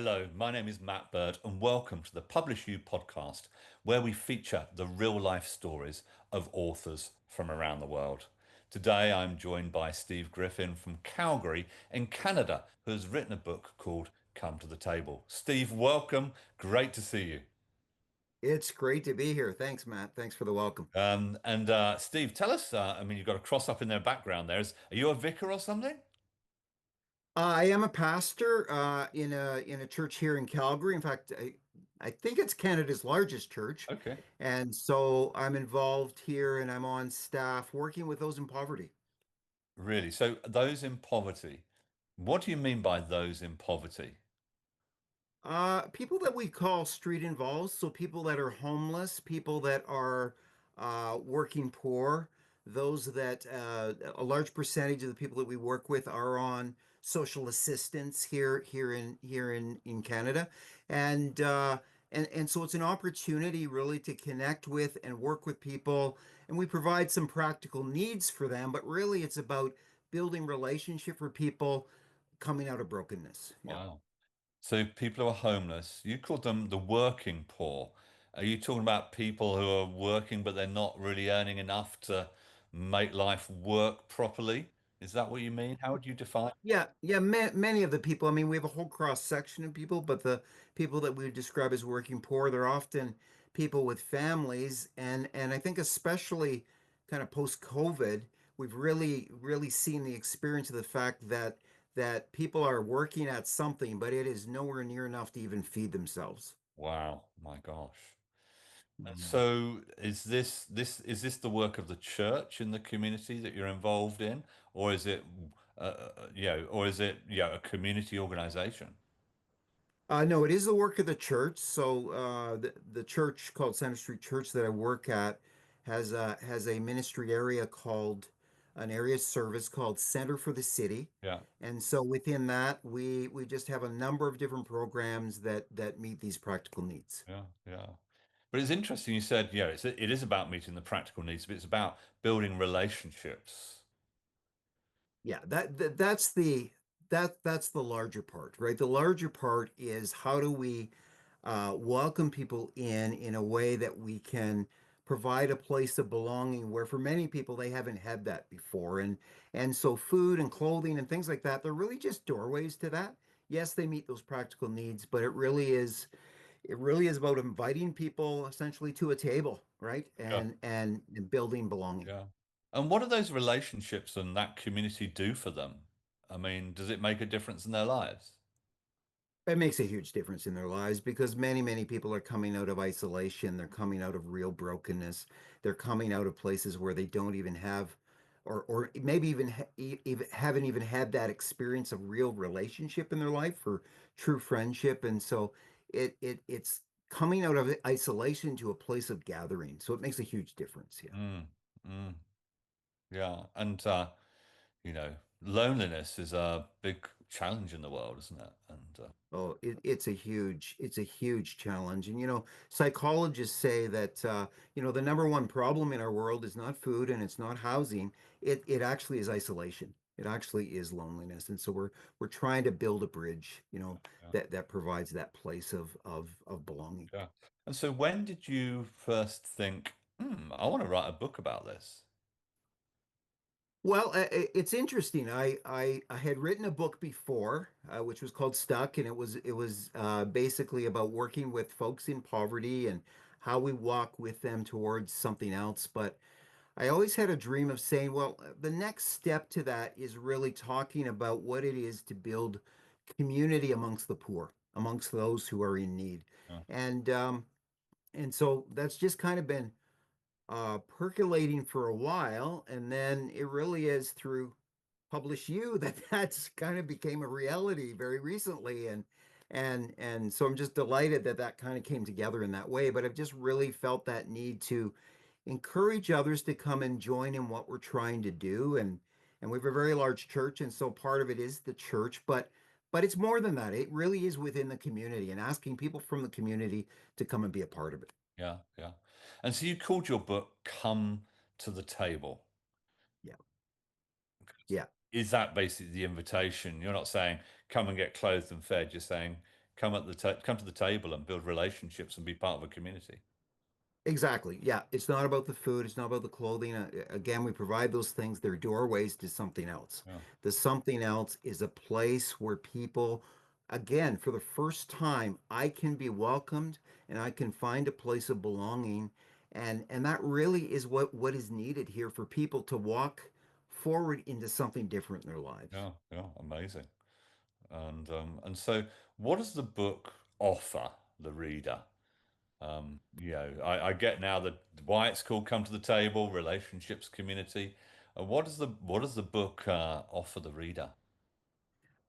Hello, my name is Matt Bird, and welcome to the PublishU podcast, where we feature the real life stories of authors from around the world. Today, I'm joined by Steve Griffin from Calgary in Canada, who has written a book called Come to the Table. Steve, welcome. Great to see you. It's great to be here. Thanks, Matt. Thanks for the welcome. Steve, tell us, you've got a cross up in their background there. Are you a vicar or something? I am a pastor in a church here in Calgary. In fact, I think it's Canada's largest church. Okay. And so I'm involved here and I'm on staff working with those in poverty. Really? So, those in poverty, what do you mean by those in poverty? People that we call street involved, so people that are homeless, people that are working poor, those that a large percentage of the people that we work with are on social assistance here in Canada, and and so it's an opportunity really to connect with and work with people, and we provide some practical needs for them, but really it's about building relationship for people coming out of brokenness. Yeah. Wow. So people who are homeless, you called them the working poor. Are you talking about people who are working but they're not really earning enough to make life work properly? Is that what you mean? How would you define? Yeah, ma many of the people. I mean, we have a whole cross section of people, but the people that we would describe as working poor, they're often people with families, and I think especially kind of post-COVID, we've really seen the experience of the fact that people are working at something, but it is nowhere near enough to even feed themselves. Wow, my gosh. And Mhm. so is this the work of the church in the community that you're involved in, or is it a community organization? No, it is the work of the church. So the church called Center Street Church that I work at has a ministry area called an area service called Center for the City. Yeah, And so within that, we just have a number of different programs that meet these practical needs. yeah, yeah. But it's interesting you said, it is about meeting the practical needs, but it's about building relationships. Yeah, that's the larger part, right? The larger part is how do we welcome people in a way that we can provide a place of belonging where for many people they haven't had that before. And so food and clothing and things like that, they're really just doorways to that. Yes, they meet those practical needs, but it really is about inviting people essentially to a table, right? Yeah, And building belonging. yeah. And what do those relationships and that community do for them? I mean, does it make a difference in their lives? It makes a huge difference in their lives because many people are coming out of isolation. They're coming out of real brokenness. They're coming out of places where they don't even have, or maybe even haven't even had that experience of real relationship in their life or true friendship. And so it's coming out of isolation to a place of gathering. So it makes a huge difference. Yeah. Mm, mm, yeah. Loneliness is a big challenge in the world, isn't it? Oh, it's a huge challenge. And psychologists say that the number one problem in our world is not food and it's not housing. It actually is isolation. It actually is loneliness. And so we're trying to build a bridge, Yeah, that provides that place of belonging. yeah. And so when did you first think, I want to write a book about this? Well, it's interesting. I had written a book before, which was called Stuck, and it was basically about working with folks in poverty and how we walk with them towards something else. But I always had a dream of saying, well, the next step to that is really talking about what it is to build community amongst the poor, amongst those who are in need, Yeah, and um, and so that's just kind of been percolating for a while, and then it really is through PublishU that that's kind of became a reality very recently, and so I'm just delighted that that kind of came together in that way. But I've just really felt that need to encourage others to come and join in what we're trying to do, and we have a very large church, and so part of it is the church, but it's more than that. It really is within the community and asking people from the community to come and be a part of it. yeah, yeah. And so you called your book Come to the Table. Yeah. Yeah. Is that basically the invitation? You're not saying come and get clothed and fed, you're saying come to the table and build relationships and be part of a community. Exactly. Yeah. It's not about the food. It's not about the clothing. Again, we provide those things. They're doorways to something else. Yeah, The something else is a place where people, again, for the first time, I can be welcomed and I can find a place of belonging. And that really is what is needed here for people to walk forward into something different in their lives. yeah, yeah, amazing. And so, what does the book offer the reader? I get now that why it's called "Come to the Table," relationships, community. What does the book offer the reader?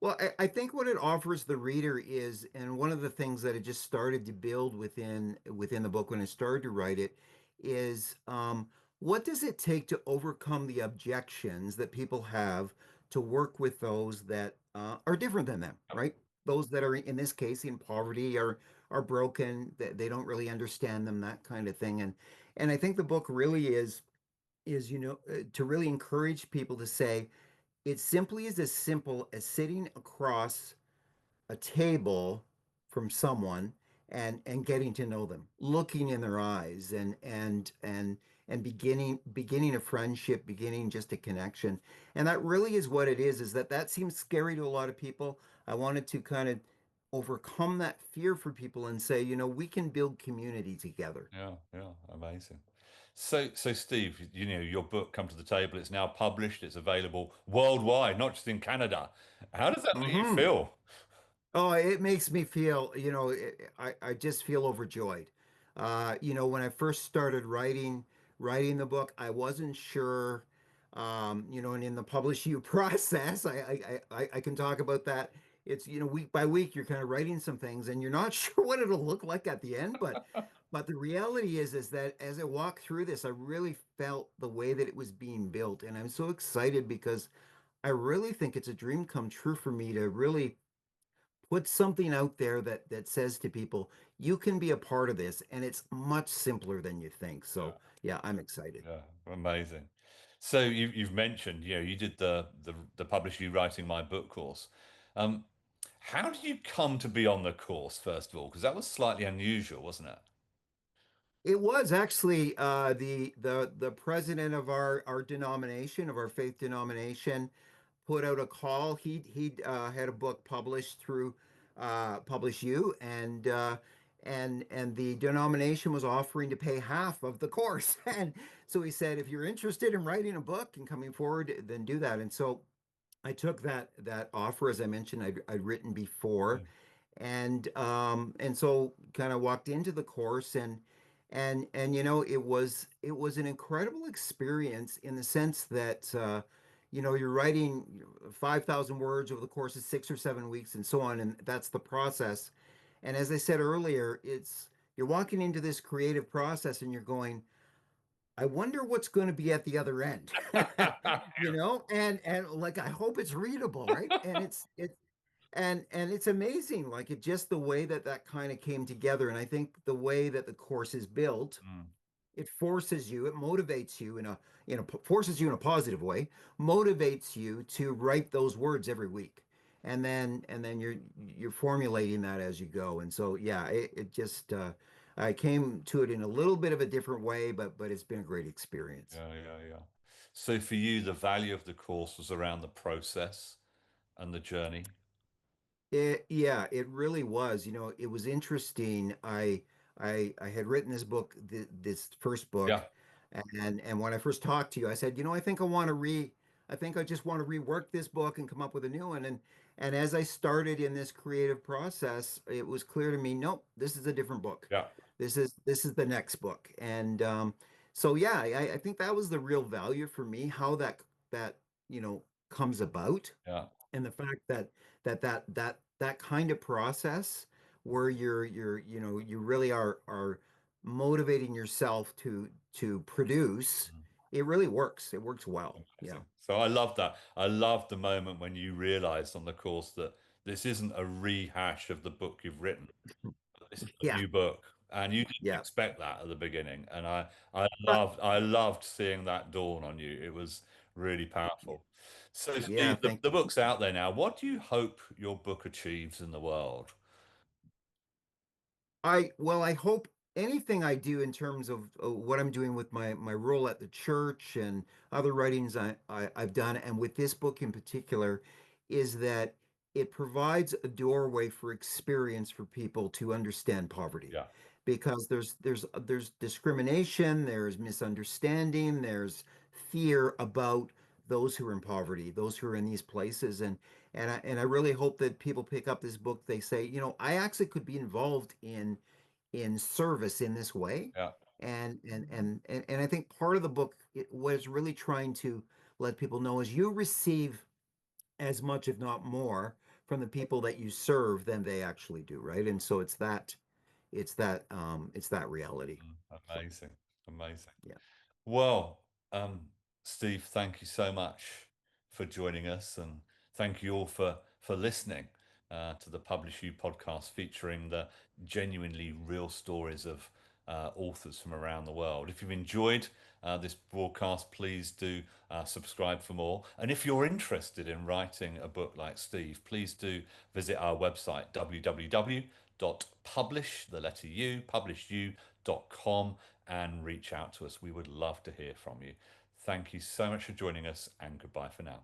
Well, I think what it offers the reader is, and one of the things that it just started to build within the book when I started to write it, is what does it take to overcome the objections that people have to work with those that are different than them, right? Those that are in this case in poverty are broken, that they don't really understand them, that kind of thing. And I think the book really is to really encourage people to say it simply is as simple as sitting across a table from someone and getting to know them, looking in their eyes and beginning a friendship, beginning just a connection. And that really is what it is that seems scary to a lot of people. I wanted to kind of overcome that fear for people and say, we can build community together. Yeah, yeah, amazing. So Steve, your book "Come to the Table." It's now published. It's available worldwide, not just in Canada. How does that make you Hmm. feel? Oh, it makes me feel, I just feel overjoyed. When I first started writing the book, I wasn't sure, and in the PublishU process, I can talk about that. It's, week by week, you're kind of writing some things and you're not sure what it'll look like at the end, but the reality is that as I walked through this, I really felt the way that it was being built. And I'm so excited because I really think it's a dream come true for me to really put something out there that says to people, you can be a part of this, and it's much simpler than you think. Yeah, So yeah, I'm excited. yeah, amazing. So you've mentioned, you did the Publish You Writing My Book course. Um, how did you come to be on the course, first of all? Because that was slightly unusual, wasn't it? It was actually the president of our denomination, of our faith denomination, put out a call. He had a book published through PublishU, and the denomination was offering to pay half of the course. And so he said, if you're interested in writing a book and coming forward, then do that. And so I took that offer, as I mentioned, I'd written before, and so kind of walked into the course and it was an incredible experience in the sense that you're writing 5,000 words over the course of 6 or 7 weeks and so on, and that's the process. And as I said earlier, it's you're walking into this creative process and you're going, I wonder what's going to be at the other end. And like I hope it's readable, right? And it's amazing, like it just the way that kind of came together. And I think the way that the course is built, Mm, it forces you, it motivates you forces you in a positive way, motivates you to write those words every week. And then you're formulating that as you go. And so yeah, it just I came to it in a little bit of a different way, but it's been a great experience. yeah, yeah, yeah. So for you, the value of the course was around the process and the journey. Yeah, it really was. It was interesting. I had written this book, this first book, Yeah, and when I first talked to you, I said, I think I just want to rework this book and come up with a new one. And as I started in this creative process, it was clear to me, nope, this is a different book. yeah, This is the next book. And so yeah, I think that was the real value for me, how that comes about, yeah, and the fact that kind of process where you really are motivating yourself to produce, mm, it really works. It works well. Yeah. amazing. So I love that. I love the moment when you realized on the course that this isn't a rehash of the book you've written. This is a Yeah. new book, and you didn't Yeah. expect that at the beginning. And But I loved seeing that dawn on you. It was really powerful. So, yeah, Steve, the thank you. book's out there now. What do you hope your book achieves in the world? I hope anything I do in terms of what I'm doing with my role at the church and other writings I've done, and with this book in particular, is that it provides a doorway for experience for people to understand poverty. Yeah, Because there's discrimination, there's misunderstanding, there's fear about those who are in poverty, those who are in these places, and I really hope that people pick up this book. They say, I actually could be involved in service in this way. yeah. And I think part of the book was really trying to let people know is you receive as much, if not more, from the people that you serve than they actually do, right? And so it's that reality. So Amazing, amazing. yeah. Well, Steve, thank you so much for joining us, and thank you all for listening to the Publish You podcast, featuring the genuinely real stories of authors from around the world. If you've enjoyed this broadcast, please do subscribe for more. And if you're interested in writing a book like Steve, please do visit our website www.publish, the letter U, publishu.com, and reach out to us. We would love to hear from you. Thank you so much for joining us, and goodbye for now.